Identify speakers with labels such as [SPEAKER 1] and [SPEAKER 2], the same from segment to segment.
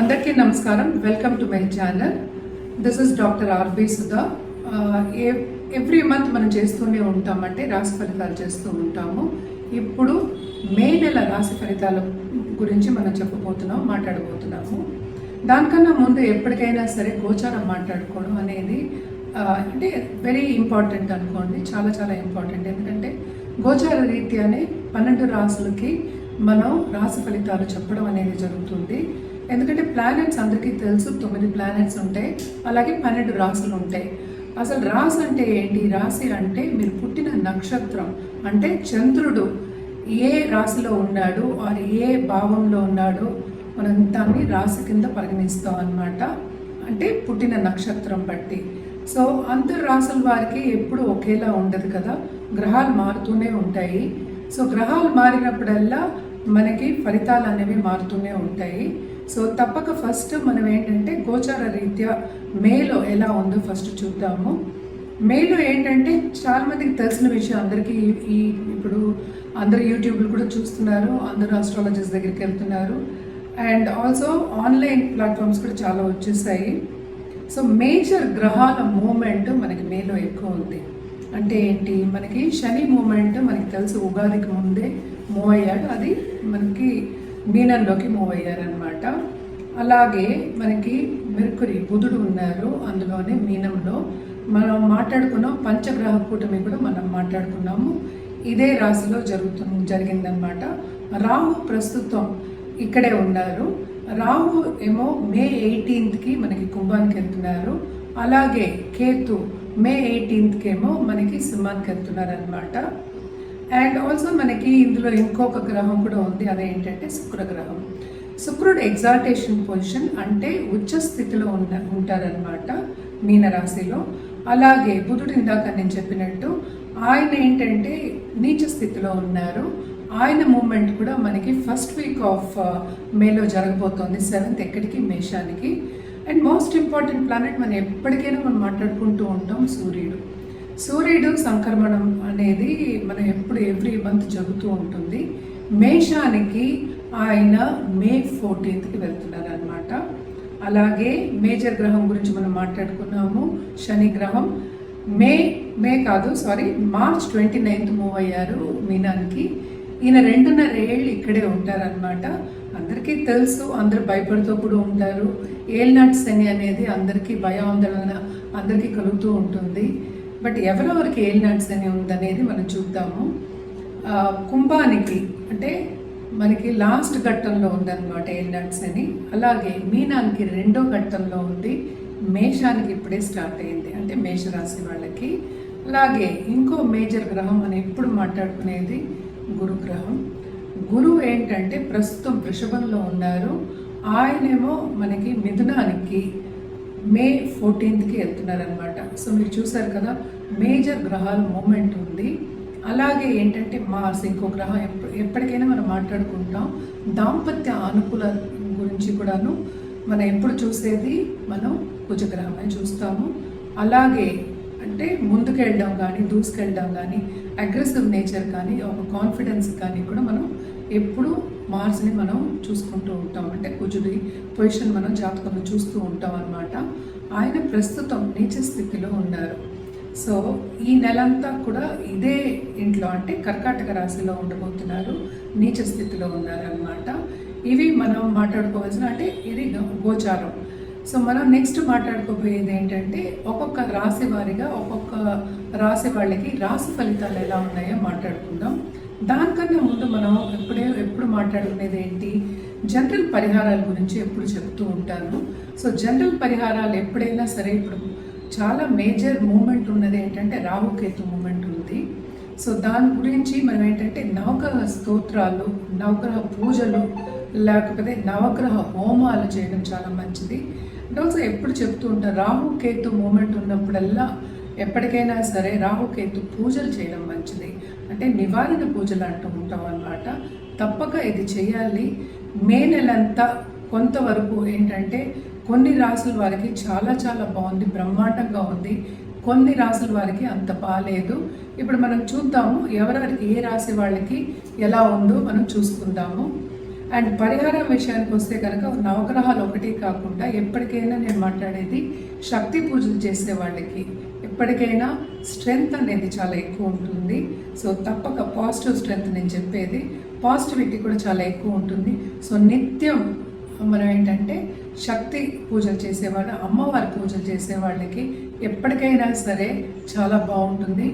[SPEAKER 1] అందరికీ నమస్కారం. Welcome to my channel. This is doctor RB Sudha. Every month మనం చేస్తూనే ఉంటామంటే రాశి ఫలితాలు చేస్తూ ఉంటాము. ఇప్పుడు మే నెల రాశి ఫలితాల గురించి మనం మాట్లాడబోతున్నాము. దానికన్నా ముందు ఎప్పటికైనా సరే గోచారం మాట్లాడుకోవడం అనేది అంటే వెరీ ఇంపార్టెంట్ అనుకోండి. చాలా చాలా ఇంపార్టెంట్. ఎందుకంటే గోచార రీత్యానే 12 రాశులకి మనం రాశి ఫలితాలు చెప్పడం అనేది జరుగుతుంది. ఎందుకంటే ప్లానెట్స్ అందరికీ తెలుసు, 9 ప్లానెట్స్ ఉంటాయి, అలాగే 12 రాశులు ఉంటాయి. అసలు రాశి అంటే ఏంటి? రాశి అంటే మీరు పుట్టిన నక్షత్రం, అంటే చంద్రుడు ఏ రాశిలో ఉన్నాడు, అది ఏ భావంలో ఉన్నాడో మనం దాన్ని రాశి కింద పరిగణిస్తాం అన్నమాట. అంటే పుట్టిన నక్షత్రం బట్టి. సో అందరు రాశుల వారికి ఎప్పుడు ఒకేలా ఉండదు కదా, గ్రహాలు మారుతూనే ఉంటాయి. సో గ్రహాలు మారినప్పుడల్లా మనకి ఫలితాలు అనేవి మారుతూనే ఉంటాయి. సో తప్పక ఫస్ట్ మనం ఏంటంటే గోచార రీత్యా మేలో ఎలా ఉందో ఫస్ట్ చూద్దాము. మేలో ఏంటంటే చాలామందికి తెలిసిన విషయం, అందరికీ ఇప్పుడు అందరు యూట్యూబ్లు కూడా చూస్తున్నారు, అందరూ ఆస్ట్రాలజర్స్ దగ్గరికి వెళ్తున్నారు, అండ్ ఆల్సో ఆన్లైన్ ప్లాట్ఫామ్స్ కూడా చాలా వచ్చేసాయి. సో మేజర్ గ్రహాల మూమెంట్ మనకి మేలో ఎక్కువ ఉంది. అంటే ఏంటి, మనకి శని మూమెంట్ మనకి తెలుసు, ఉగాదికి ముందే మూవ్ అయ్యాడు, అది మనకి మీనంలోకి మూవ్ అయ్యారనమాట. అలాగే మనకి మెర్కురీ బుధుడు ఉన్నారు, అందులోనే మీనంలో మనం మాట్లాడుకున్నాం. పంచగ్రహ కూటమి కూడా మనం మాట్లాడుకున్నాము, ఇదే రాశిలో జరిగిందనమాట. రాహు ప్రస్తుతం ఇక్కడే ఉన్నారు. రాహు ఏమో మే 18కి మనకి కుంభానికి వెళ్తున్నారు. అలాగే కేతు మే 18కి ఏమో మనకి సింహానికి వెళ్తున్నారు అనమాట. అండ్ ఆల్సో మనకి ఇందులో ఇంకొక గ్రహం కూడా ఉంది, అదేంటంటే శుక్రగ్రహం. శుక్రుడు ఎగ్జాల్టేషన్ పొజిషన్, అంటే ఉచ్చ స్థితిలో ఉంటారనమాట మీనరాశిలో. అలాగే బుధుడు ఇందాక నేను చెప్పినట్టు ఆయన ఏంటంటే నీచ స్థితిలో ఉన్నారు. ఆయన మూమెంట్ కూడా మనకి ఫస్ట్ వీక్ ఆఫ్ మేలో జరగబోతోంది, 7th ఎక్కడికి, మేషానికి. అండ్ మోస్ట్ ఇంపార్టెంట్ ప్లానెట్ మనం ఎప్పటికైనా మనం మాట్లాడుకుంటూ ఉంటాం, సూర్యుడు సంక్రమణం అనేది మనం ఎవ్రీ మంత్ జరుగుతూ ఉంటుంది. మేషానికి ఆయన మే 14కి వెళ్తున్నారు అనమాట. అలాగే మేజర్ గ్రహం గురించి మనం మాట్లాడుకున్నాము, శని గ్రహం మార్చ్ 29th మూవ్ అయ్యారు మీనానికి. ఈయన 2.5 ఏళ్ళు ఇక్కడే ఉంటారనమాట. అందరికీ తెలుసు, అందరూ భయపడుతూ కూడా ఉంటారు. ఏళ్ళనాటి శని అనేది అందరికీ భయాందోళన అందరికీ కలుగుతూ ఉంటుంది. బట్ ఎవరెవరికి ఏలినాటి శని ఉందనేది మనం చూద్దాము. కుంభానికి అంటే మనకి లాస్ట్ ఘట్టంలో ఉందన్నమాట ఏలినాటి శని. అలాగే మీనానికి 2వ ఘట్టంలో ఉంది. మేషానికి ఇప్పుడే స్టార్ట్ అయింది, అంటే మేషరాశి వాళ్ళకి. అలాగే ఇంకో మేజర్ గ్రహం మనం ఎప్పుడు మాట్లాడుకునేది గురుగ్రహం. గురువు ఏంటంటే ప్రస్తుతం వృషభంలో ఉన్నారు. ఆయనేమో మనకి మిథునానికి మే 14కి వెళ్తున్నారనమాట. సో మీరు చూసారు కదా, మేజర్ గ్రహాల మూమెంట్ ఉంది. అలాగే ఏంటంటే మార్స్ ఇంకో గ్రహం, ఎప్పటికైనా మనం మాట్లాడుకుంటాం. దాంపత్య అనుకూల గురించి కూడాను మనం ఎప్పుడు చూసేది మనం కుజగ్రహమే చూస్తాము. అలాగే అంటే ముందుకెళ్ళడం కానీ, దూసుకెళ్ళడం కానీ, అగ్రెసివ్ నేచర్ కానీ, ఒక కాన్ఫిడెన్స్ కానీ కూడా మనం ఎప్పుడు మార్స్ని మనం చూసుకుంటూ ఉంటాం. అంటే కుజుడి పొజిషన్ మనం జాతకంలో చూస్తూ ఉంటాం అన్నమాట. ఆయన ప్రస్తుతం నీచ స్థితిలో ఉన్నారు. సో ఈ నెలంతా కూడా ఇదే ఇంట్లో, అంటే కర్కాటక రాశిలో ఉండబోతున్నారు, నీచ స్థితిలో ఉన్నారనమాట. ఇవి మనం మాట్లాడుకోవాల్సిన, అంటే ఇది గోచారం. సో మనం నెక్స్ట్ మాట్లాడుకోబోయేది ఏంటంటే ఒక్కొక్క రాశి వారిగా ఒక్కొక్క రాశి వాళ్ళకి రాశి ఫలితాలు ఎలా ఉన్నాయో మాట్లాడుకుందాం. దానికన్నా ముందు మనం ఎప్పుడు మాట్లాడుకునేది ఏంటి, జనరల్ పరిహారాల గురించి ఎప్పుడు చెప్తూ ఉంటాను. సో జనరల్ పరిహారాలు ఎప్పుడైనా సరే, ఇప్పుడు చాలా మేజర్ మూమెంట్ ఉన్నది ఏంటంటే రాహుకేతు మూమెంట్ ఉంది. సో దాని గురించి మనం ఏంటంటే నవగ్రహ స్తోత్రాలు, నవగ్రహ పూజలు, లేకపోతే నవగ్రహ హోమాలు చేయడం చాలా మంచిది. అండ్ ఆల్సో ఎప్పుడు చెప్తూ ఉంటారు, రాహుకేతు మూమెంట్ ఉన్నప్పుడల్లా ఎప్పటికైనా సరే రాహుకేతు పూజలు చేయడం మంచిది. అంటే నివారణ పూజలు అంటూ ఉంటాం అన్నమాట. తప్పక ఇది చేయాలి. మే నెలంతా కొంతవరకు ఏంటంటే కొన్ని రాసుల వారికి చాలా చాలా బాగుంది, బ్రహ్మాండంగా ఉంది. కొన్ని రాసుల వారికి అంత బాగాలేదు. ఇప్పుడు మనం చూద్దాము ఎవరెవరికి, ఏ రాశి వాళ్ళకి ఎలా ఉందో మనం చూసుకుందాము. అండ్ పరిహారం విషయానికి వస్తే కనుక నవగ్రహాలు ఒకటి కాకుండా ఎప్పటికైనా నేను మాట్లాడేది శక్తి పూజలు చేసే వాళ్ళకి ఎప్పటికైనా స్ట్రెంగ్త్ అనేది చాలా ఎక్కువ ఉంటుంది. సో తప్పక పాజిటివ్ స్ట్రెంగ్త్ నేను చెప్పేది, పాజిటివిటీ కూడా చాలా ఎక్కువ ఉంటుంది. సో నిత్యం మనం ఏంటంటే శక్తి పూజలు చేసేవాళ్ళు, అమ్మవారి పూజలు చేసే వాళ్ళకి ఎప్పటికైనా సరే చాలా బాగుంటుంది.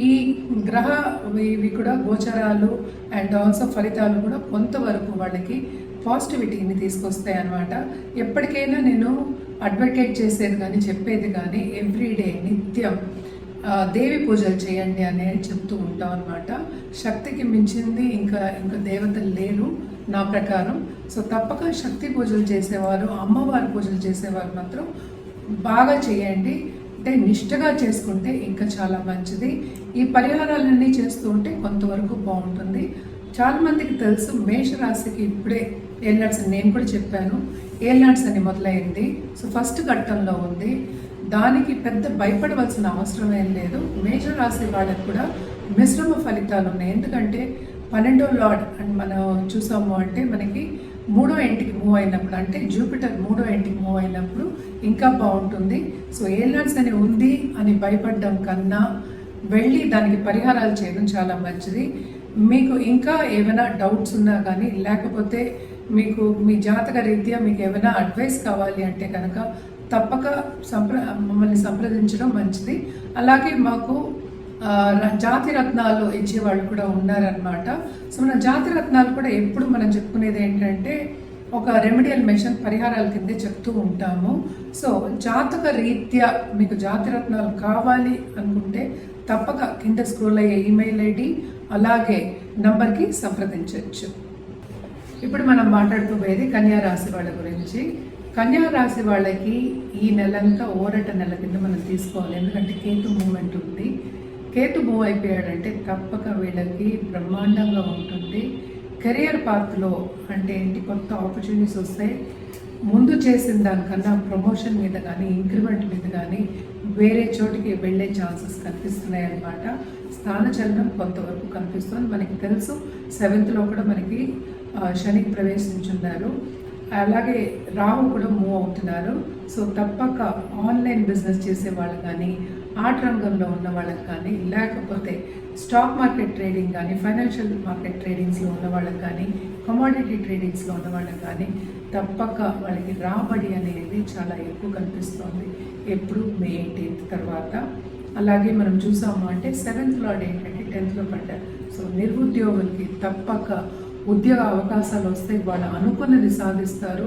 [SPEAKER 1] ఈ గ్రహ ఇవి కూడా గోచరాలు అండ్ ఆల్సో ఫలితాలు కూడా కొంతవరకు వాళ్ళకి పాజిటివిటీని తీసుకొస్తాయి అన్నమాట. ఎప్పటికైనా నేను అడ్వకేట్ చేసేది కానీ చెప్పేది కానీ ఎవ్రీడే నిత్యం దేవి పూజలు చేయండి అనేది చెప్తూ ఉంటాం అనమాట. శక్తికి మించింది ఇంకా దేవతలు లేరు నా ప్రకారం. సో తప్పక శక్తి పూజలు చేసేవారు, అమ్మవారి పూజలు చేసేవారు మాత్రం బాగా చేయండి. అంటే నిష్ఠగా చేసుకుంటే ఇంకా చాలా మంచిది. ఈ పరిహారాలన్నీ చేస్తూ ఉంటే కొంతవరకు బాగుంటుంది. చాలామందికి తెలుసు మేషరాశికి ఇప్పుడే ఏలినాడ్స్ అని నేను కూడా చెప్పాను. ఏలినాడ్స్ అని మొదలైంది. సో ఫస్ట్ ఘట్టంలో ఉంది. దానికి పెద్ద భయపడవలసిన అవసరం ఏం లేదు. మేషరాశి వాళ్ళకి కూడా మిశ్రమ ఫలితాలు ఉన్నాయి. ఎందుకంటే 12వ లార్డ్ అని మనం చూసాము అంటే మనకి 3వ ఇంటికి మూవ్ అయినప్పుడు, అంటే జూపిటర్ 3వ ఇంటికి మూవ్ అయినప్పుడు ఇంకా బాగుంటుంది. సో ఏలినాడ్స్ అని ఉంది అని భయపడడం కన్నా వెళ్ళి దానికి పరిహారాలు చేయడం చాలా మంచిది. మీకు ఇంకా ఏమైనా డౌట్స్ ఉన్నా కానీ లేకపోతే మీకు మీ జాతక రీత్యా మీకు ఏమైనా అడ్వైస్ కావాలి అంటే కనుక తప్పక మమ్మల్ని సంప్రదించడం మంచిది. అలాగే మాకు జాతి రత్నాలు ఇచ్చేవాళ్ళు కూడా ఉన్నారనమాట. సో మన జాతి రత్నాలు కూడా ఎప్పుడు మనం చెప్పుకునేది ఏంటంటే ఒక రెమెడియల్ మెషిన్ పరిహారాల కిందే చెప్తూ ఉంటాము. సో జాతక రీత్యా మీకు జాతి రత్నాలు కావాలి అనుకుంటే తప్పక కింద స్క్రోల్ అయ్యే ఈమెయిల్ ఐడి అలాగే నంబర్కి సంప్రదించవచ్చు. ఇప్పుడు మనం మాట్లాడుతూ పోయేది కన్యా రాశి వాళ్ళ గురించి. కన్యా రాశి వాళ్ళకి ఈ నెలంతా ఓరట నెల కింద మనం తీసుకోవాలి. ఎందుకంటే కేతు మూమెంట్ ఉంది. కేతు మూవ్ అయిపోయాడంటే తప్పక వీళ్ళకి బ్రహ్మాండంగా ఉంటుంది. కెరియర్ పాత్లో అంటే ఏంటి, కొత్త ఆపర్చునిటీస్ వస్తాయి. ముందు చేసిన దానికన్నా ప్రమోషన్ మీద కానీ ఇంక్రిమెంట్ మీద కానీ వేరే చోటికి వెళ్ళే ఛాన్సెస్ కనిపిస్తున్నాయి అన్నమాట. స్థానచలనం కొంతవరకు కనిపిస్తుంది. మనకి తెలుసు 7th కూడా మనకి శనికి ప్రవేశించున్నారు. అలాగే రాహు కూడా మూవ్ అవుతున్నారు. సో తప్పక ఆన్లైన్ బిజినెస్ చేసే వాళ్ళు కానీ, ఆర్ట్ రంగంలో ఉన్న వాళ్ళకి కానీ, లేకపోతే స్టాక్ మార్కెట్ ట్రేడింగ్ కానీ, ఫైనాన్షియల్ మార్కెట్ ట్రేడింగ్స్లో ఉన్న వాళ్ళకి కానీ, కమోడిటీ ట్రేడింగ్స్లో ఉన్న వాళ్ళకి కానీ తప్పక వాళ్ళకి రాబడి అనేది చాలా ఎక్కువ కనిపిస్తుంది ఎప్పుడు మే 18th తర్వాత. అలాగే మనం చూసాము అంటే 7th లార్డ్ ఏంటంటే 10th పడ్డారు. సో నిరుద్యోగులకి తప్పక ఉద్యోగ అవకాశాలు వస్తాయి. వాళ్ళు అనుకున్నది సాధిస్తారు.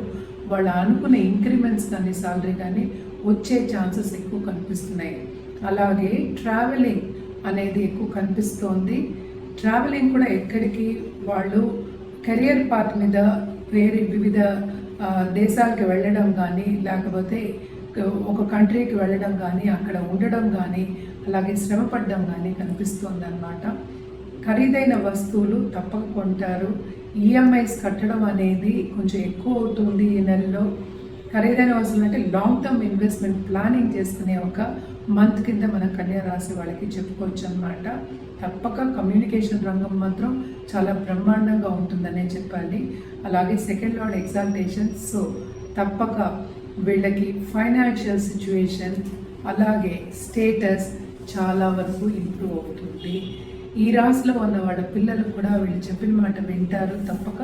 [SPEAKER 1] వాళ్ళు అనుకున్న ఇంక్రిమెంట్స్ కానీ సాలరీ కానీ వచ్చే ఛాన్సెస్ ఎక్కువ కనిపిస్తున్నాయి. అలాగే ట్రావెలింగ్ అనేది ఎక్కువ కనిపిస్తోంది. ట్రావెలింగ్ కూడా ఎక్కడికి వాళ్ళు కెరియర్ పాత్ మీద వేరే వివిధ దేశాలకు వెళ్ళడం కానీ, లేకపోతే ఒక కంట్రీకి వెళ్ళడం కానీ, అక్కడ ఉండడం కానీ, అలాగే శ్రమ పడడం కానీ కనిపిస్తుంది అన్నమాట. ఖరీదైన వస్తువులు తప్పక కొంటారు. ఈఎంఐస్ కట్టడం అనేది కొంచెం ఎక్కువ అవుతుంది ఈ నెలలో. ఖరీదైన వస్తువులు అంటే లాంగ్ టర్మ్ ఇన్వెస్ట్మెంట్ ప్లానింగ్ చేసుకునే ఒక మంత్ కింద మన కన్యా రాశి వాళ్ళకి చెప్పుకోవచ్చు అన్నమాట. తప్పక కమ్యూనికేషన్ రంగం మాత్రం చాలా బ్రహ్మాండంగా ఉంటుందనే చెప్పాలి. అలాగే 2nd లార్డ్ ఎగ్జాల్టేషన్. సో తప్పక వీళ్ళకి ఫైనాన్షియల్ సిచ్యువేషన్ అలాగే స్టేటస్ చాలా వరకు ఇంప్రూవ్ అవుతుంది. ఈ రాశిలో ఉన్న వాళ్ళ పిల్లలు కూడా వీళ్ళు చెప్పిన మాట వింటారు. తప్పక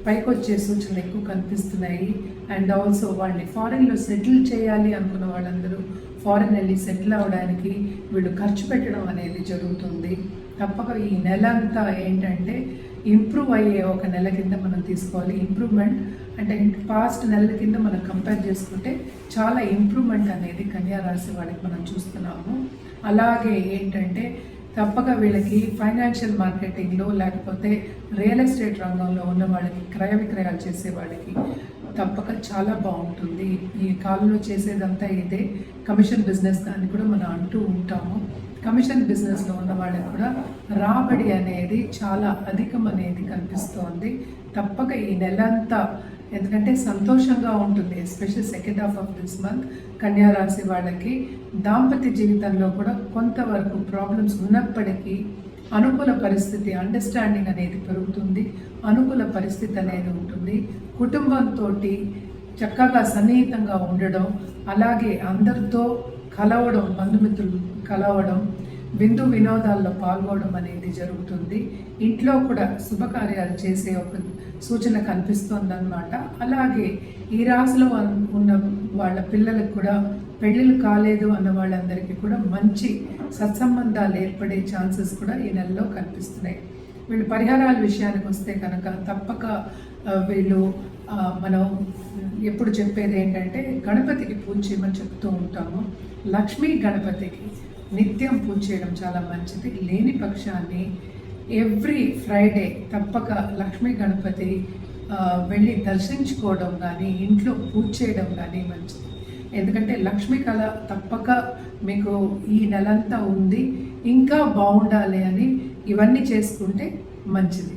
[SPEAKER 1] పైకి వచ్చే సూచనలు ఎక్కువ కనిపిస్తున్నాయి. అండ్ ఆల్సో వాళ్ళని ఫారెన్లో సెటిల్ చేయాలి అనుకున్న వాళ్ళందరూ ఫారెన్ వెళ్ళి సెటిల్ అవ్వడానికి వీళ్ళు ఖర్చు పెట్టడం అనేది జరుగుతుంది. తప్పక ఈ నెల అంతా ఏంటంటే ఇంప్రూవ్ అయ్యే ఒక నెల కింద మనం తీసుకోవాలి. ఇంప్రూవ్మెంట్ అంటే పాస్ట్ నెలల కింద మనం కంపేర్ చేసుకుంటే చాలా ఇంప్రూవ్మెంట్ అనేది కన్యా రాశి వాళ్ళకి మనం చూస్తున్నాము. అలాగే ఏంటంటే తప్పక వీళ్ళకి ఫైనాన్షియల్ మార్కెటింగ్లో లేకపోతే రియల్ ఎస్టేట్ రంగంలో ఉన్న వాళ్ళకి క్రయ విక్రయాలు చేసే వాళ్ళకి తప్పక చాలా బాగుంటుంది. ఈ కాలంలో చేసేదంతా ఇదే కమిషన్ బిజినెస్ అని కూడా మనం అంటూ ఉంటాము. కమిషన్ బిజినెస్లో ఉన్న వాళ్ళకి కూడా రాబడి అనేది చాలా అధికం అనేది కనిపిస్తోంది. తప్పక ఈ నెలంతా ఎందుకంటే సంతోషంగా ఉంటుంది. Especially 2nd half of this month కన్యా రాశి వాళ్ళకి దాంపత్య జీవితంలో కూడా కొంతవరకు ప్రాబ్లమ్స్ ఉన్నప్పటికీ అనుకూల పరిస్థితి, అండర్స్టాండింగ్ అనేది పెరుగుతుంది, అనుకూల పరిస్థితి అనేది ఉంటుంది. కుటుంబంతో చక్కగా సన్నిహితంగా ఉండడం, అలాగే అందరితో కలవడం, బంధుమిత్రులు కలవడం, విందు వినోదాల్లో పాల్గొనడం అనేది జరుగుతుంది. ఇంట్లో కూడా శుభకార్యాలు చేసే ఒక సూచన కనిపిస్తోందన్నమాట. అలాగే ఈ రాశిలో ఉన్న వాళ్ళ పిల్లలకు కూడా పెళ్ళిళ్ళు కాలేదు అన్న వాళ్ళందరికీ కూడా మంచి సత్సంబంధాలు ఏర్పడే ఛాన్సెస్ కూడా ఈ నెలలో కనిపిస్తున్నాయి. వీళ్ళు పరిహారాల విషయానికి వస్తే కనుక తప్పక వీళ్ళు మనం ఎప్పుడు చెప్పేది ఏంటంటే గణపతికి పూజ చేయమని చెప్తూ ఉంటాము. లక్ష్మీ గణపతికి నిత్యం పూజ చేయడం చాలా మంచిది. లేని పక్షాన్ని ఎవ్రీ ఫ్రైడే తప్పక లక్ష్మీ గణపతి వెళ్ళి దర్శించుకోవడం కానీ ఇంట్లో పూజ చేయడం కానీ మంచిది. ఎందుకంటే లక్ష్మీ కళ తప్పక మీకు ఈ నెలంతా ఉంది, ఇంకా బాగుండాలి అని ఇవన్నీ చేసుకుంటే మంచిది.